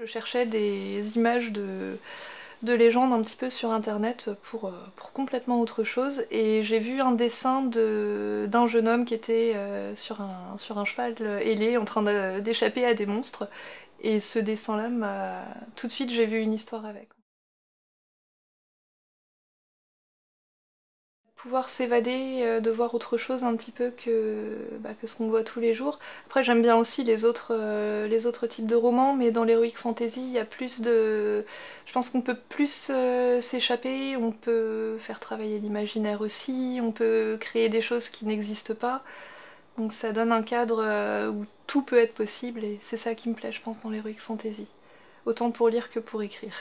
Je cherchais des images de légendes un petit peu sur internet pour complètement autre chose et j'ai vu un dessin d'un jeune homme qui était sur un cheval ailé en train d'échapper à des monstres et ce dessin-là m'a... Tout de suite j'ai vu une histoire avec. Pouvoir s'évader, de voir autre chose un petit peu que ce qu'on voit tous les jours. Après j'aime bien aussi les autres types de romans, mais dans l'heroic fantasy il y a plus de... Je pense qu'on peut plus s'échapper, on peut faire travailler l'imaginaire aussi, on peut créer des choses qui n'existent pas. Donc ça donne un cadre où tout peut être possible et c'est ça qui me plaît je pense dans l'heroic fantasy. Autant pour lire que pour écrire.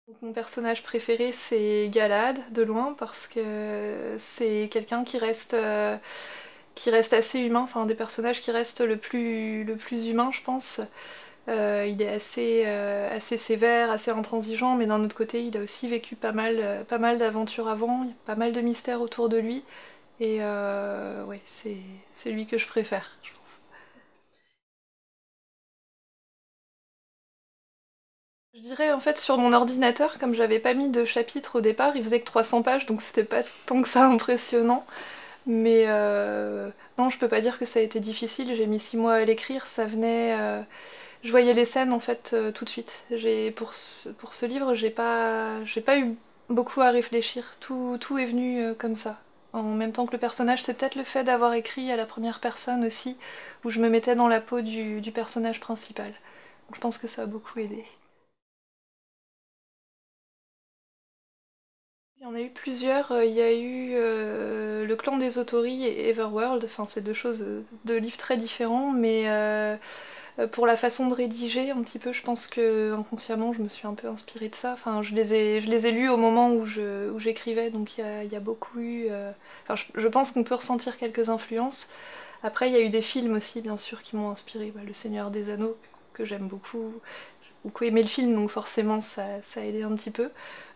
Donc, mon personnage préféré c'est Galad, de loin, parce que c'est quelqu'un qui reste assez humain, enfin des personnages qui restent le plus humain je pense. Il est assez sévère, assez intransigeant, mais d'un autre côté il a aussi vécu pas mal d'aventures avant, il y a pas mal de mystères autour de lui, et ouais c'est lui que je préfère je pense. Je dirais en fait sur mon ordinateur, comme j'avais pas mis de chapitre au départ, il faisait que 300 pages, donc c'était pas tant que ça impressionnant. Mais non, je peux pas dire que ça a été difficile, j'ai mis 6 mois à l'écrire, ça venait... Je voyais les scènes en fait tout de suite. Pour ce livre, j'ai pas eu beaucoup à réfléchir, tout est venu comme ça. En même temps que le personnage, c'est peut-être le fait d'avoir écrit à la première personne aussi, où je me mettais dans la peau du personnage principal. Donc je pense que ça a beaucoup aidé. Il y en a eu plusieurs, il y a eu Le Clan des Autori et Everworld, enfin c'est deux choses, deux livres très différents, mais pour la façon de rédiger un petit peu, je pense que inconsciemment je me suis un peu inspirée de ça, enfin je les ai lus au moment où j'écrivais, donc il y a beaucoup eu... Enfin, je pense qu'on peut ressentir quelques influences. Après il y a eu des films aussi bien sûr qui m'ont inspiré, bah, Le Seigneur des Anneaux, que j'aime beaucoup, beaucoup aimé le film, donc forcément ça a aidé un petit peu.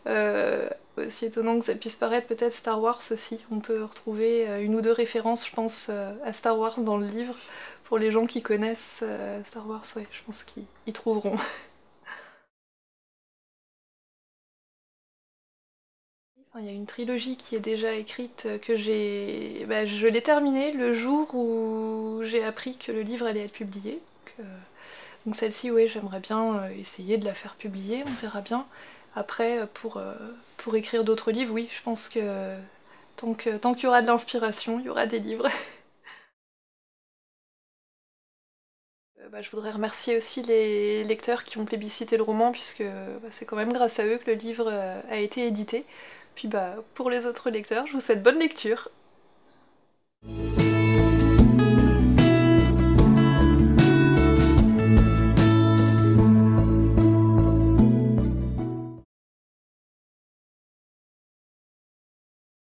Euh, Aussi étonnant que ça puisse paraître, peut-être Star Wars aussi. On peut retrouver une ou deux références, je pense, à Star Wars dans le livre. Pour les gens qui connaissent Star Wars, ouais, je pense qu'ils y trouveront. Enfin, il y a une trilogie qui est déjà écrite que je l'ai terminée le jour où j'ai appris que le livre allait être publié. Donc celle-ci, oui, j'aimerais bien essayer de la faire publier, on verra bien. Après, pour écrire d'autres livres, oui, je pense que tant qu'il y aura de l'inspiration, il y aura des livres. Je voudrais remercier aussi les lecteurs qui ont plébiscité le roman, puisque c'est quand même grâce à eux que le livre a été édité. Puis pour les autres lecteurs, je vous souhaite bonne lecture.